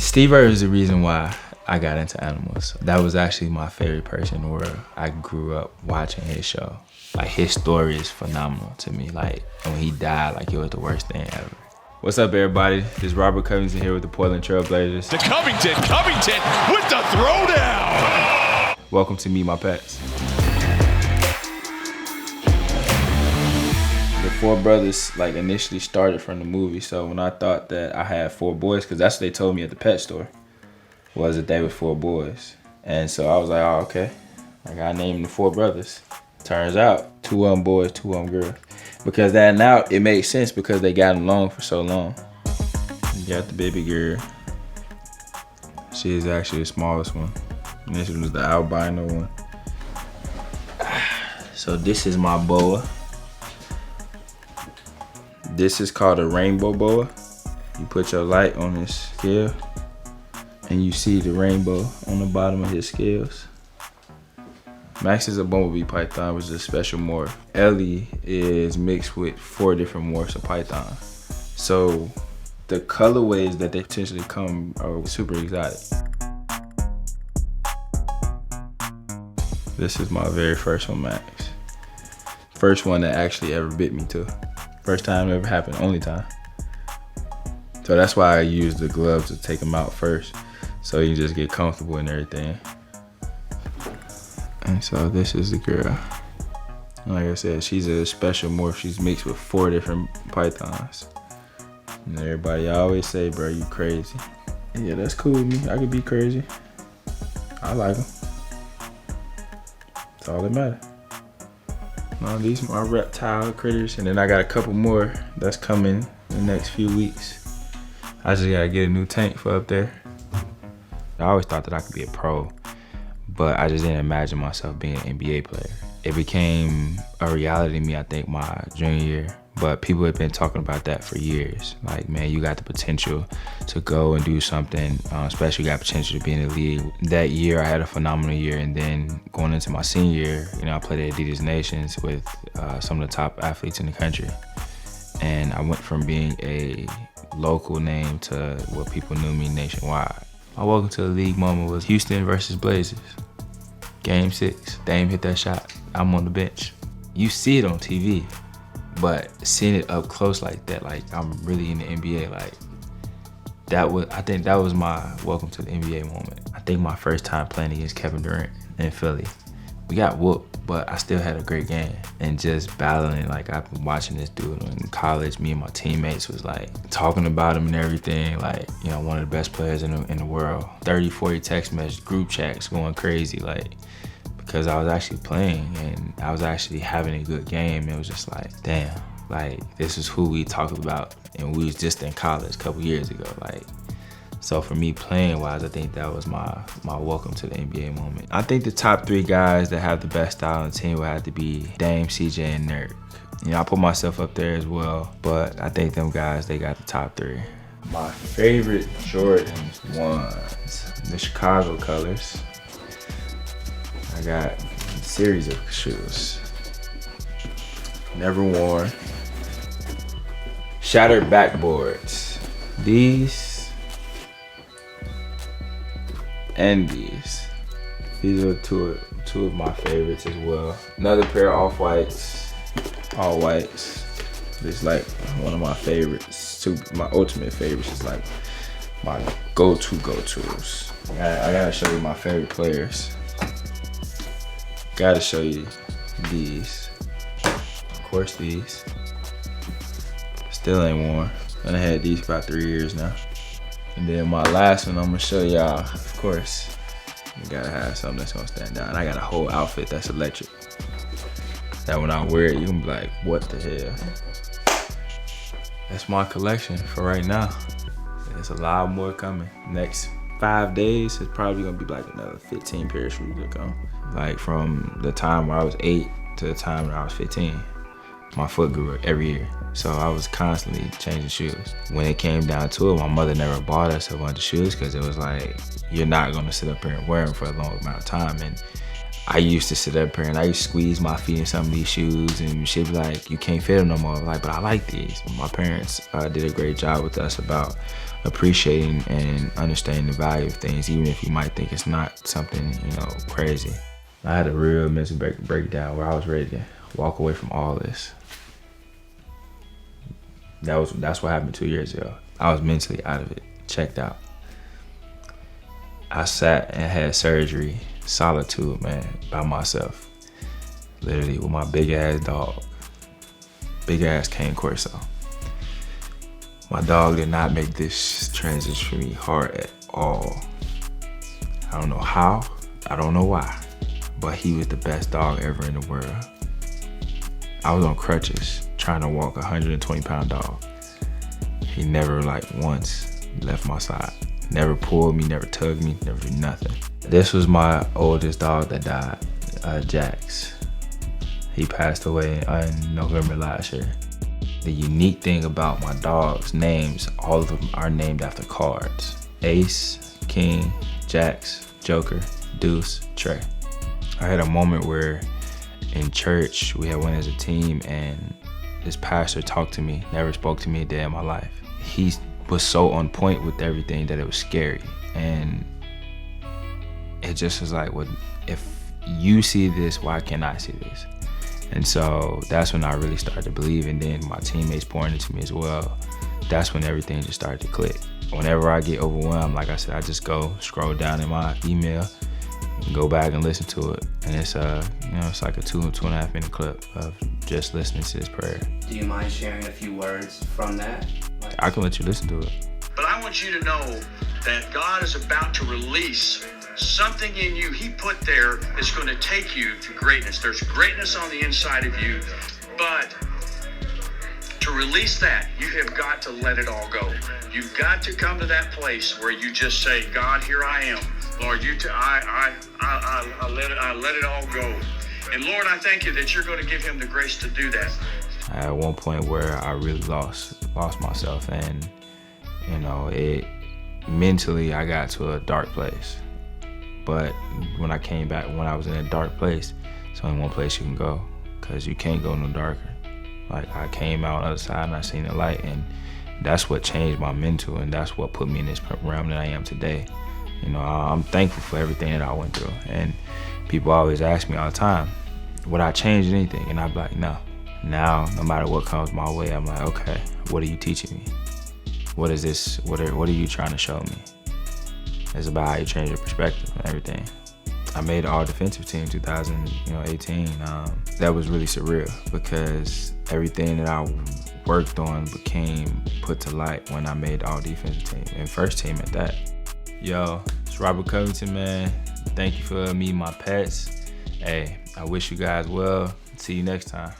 Steve Irwin is the reason why I got into animals. That was actually my favorite person, where I grew up watching his show. Like, his story is phenomenal to me. Like, when he died, like, it was the worst thing ever. What's up, everybody? This is Robert Covington here with the Portland Trailblazers. To Covington with the throwdown. Welcome to Meet My Pets. The four brothers, like, initially started from the movie. So when I thought that I had four boys, because that's what they told me at the pet store, was that they were four boys. And so I was like, oh, okay. Like, I named the four brothers. Turns out, two of them boys, two of them girls. Because that now, it makes sense because they got along for so long. You got the baby girl. She is actually the smallest one. And this was the albino one. So this is my boa. This is called a rainbow boa. You put your light on his scale and you see the rainbow on the bottom of his scales. Max is a bumblebee python, which is a special morph. Ellie is mixed with 4 different morphs of python. So the colorways that they potentially come are super exotic. This is my very first one, Max. First one that actually ever bit me too. First time it ever happened, only time. So that's why I use the gloves to take him out first, so you just get comfortable and everything. And so this is the girl. Like I said, she's a special morph. She's mixed with 4 different pythons. And everybody always say, bro, you crazy. Yeah, that's cool with me. I could be crazy. I like them. That's all that matters. Now these are my reptile critters. And then I got a couple more that's coming in the next few weeks. I just gotta get a new tank for up there. I always thought that I could be a pro, but I just didn't imagine myself being an NBA player. It became a reality to me, I think, my junior year. But people have been talking about that for years. Like, man, you got the potential to go and do something, especially you got potential to be in the league. That year, I had a phenomenal year. And then going into my senior year, I played at Adidas Nations with some of the top athletes in the country. And I went from being a local name to what people knew me nationwide. My welcome to the league moment was Houston versus Blazers. Game 6, Dame hit that shot. I'm on the bench. You see it on TV, but seeing it up close like that, like I'm really in the NBA, like I think that was my welcome to the NBA moment. I think my first time playing against Kevin Durant in Philly. We got whooped, but I still had a great game. And just battling, like I've been watching this dude in college. Me and my teammates was like talking about him and everything. Like, one of the best players in the world. 30, 40 text messages, group chats going crazy, like, because I was actually playing and I was actually having a good game. It was just like, damn, like this is who we talked about, and we was just in college a couple years ago, like. So for me, playing-wise, I think that was my welcome to the NBA moment. I think the top 3 guys that have the best style on the team would have to be Dame, CJ, and Nurk. I put myself up there as well, but I think them guys, they got the top 3. My favorite Jordans ones, the Chicago colors. I got a series of shoes. Never worn. Shattered backboards. These and these. These are two of my favorites as well. Another pair of off-whites, all whites. It's like one of my favorites. My ultimate favorites is like my go-tos. I gotta show you my favorite players. Gotta show you these. Of course, these. Still ain't worn. And I had these for about 3 years now. And then my last one I'm gonna show y'all, of course, you gotta have something that's gonna stand out. And I got a whole outfit that's electric. That when I wear it, you can be like, what the hell? That's my collection for right now. There's a lot more coming. Next 5 days, it's probably gonna be like another 15 pair of shoes that come. Like from the time where I was 8 to the time when I was 15. My foot grew every year, so I was constantly changing shoes. When it came down to it, my mother never bought us a bunch of shoes because it was like, you're not gonna sit up here and wear them for a long amount of time. And I used to sit up here and I used to squeeze my feet in some of these shoes, and she'd be like, you can't fit them no more. I'm like, but I like these. My parents did a great job with us about appreciating and understanding the value of things, even if you might think it's not something, crazy. I had a real mental breakdown where I was ready to walk away from all this. That's what happened 2 years ago. I was mentally out of it, checked out. I sat and had surgery, solitude, man, by myself. Literally with my big ass dog, big ass cane corso. My dog did not make this transition for me hard at all. I don't know how, I don't know why, but he was the best dog ever in the world. I was on crutches trying to walk a 120-pound dog. He never once left my side. Never pulled me, never tugged me, never did nothing. This was my oldest dog that died, Jax. He passed away in November last year. The unique thing about my dogs' names, all of them are named after cards. Ace, King, Jax, Joker, Deuce, Trey. I had a moment where in church, we had went as a team and this pastor talked to me, never spoke to me a day in my life. He was so on point with everything that it was scary. And it just was like, well, if you see this, why can't I see this? And so that's when I really started to believe, and then my teammates pouring into me as well. That's when everything just started to click. Whenever I get overwhelmed, like I said, I just go scroll down in my email, and go back and listen to it. And it's it's like a 2.5 minute clip of just listening to this prayer. Do you mind sharing a few words from that? I can let you listen to it. But I want you to know that God is about to release something in you He put there that's going to take you to greatness. There's greatness on the inside of you, but to release that, you have got to let it all go. You've got to come to that place where you just say, God, here I am. Lord, I let it all go. And Lord, I thank you that you're going to give him the grace to do that. At one point where I really lost myself, and mentally I got to a dark place. But when I came back, when I was in a dark place, it's only one place you can go, because you can't go no darker. Like, I came out on the other side and I seen the light, and that's what changed my mental, and that's what put me in this realm that I am today. I'm thankful for everything that I went through, and people always ask me all the time, would I change anything? And I'm like, no. Now, no matter what comes my way, I'm like, okay, what are you teaching me? What is this? What are you trying to show me? It's about how you change your perspective and everything. I made the all-defensive team 2018. That was really surreal, because everything that I worked on became put to light when I made the all-defensive team, and first team at that. Yo, it's Robert Covington, man. Thank you for meeting my pets. Hey, I wish you guys well. See you next time.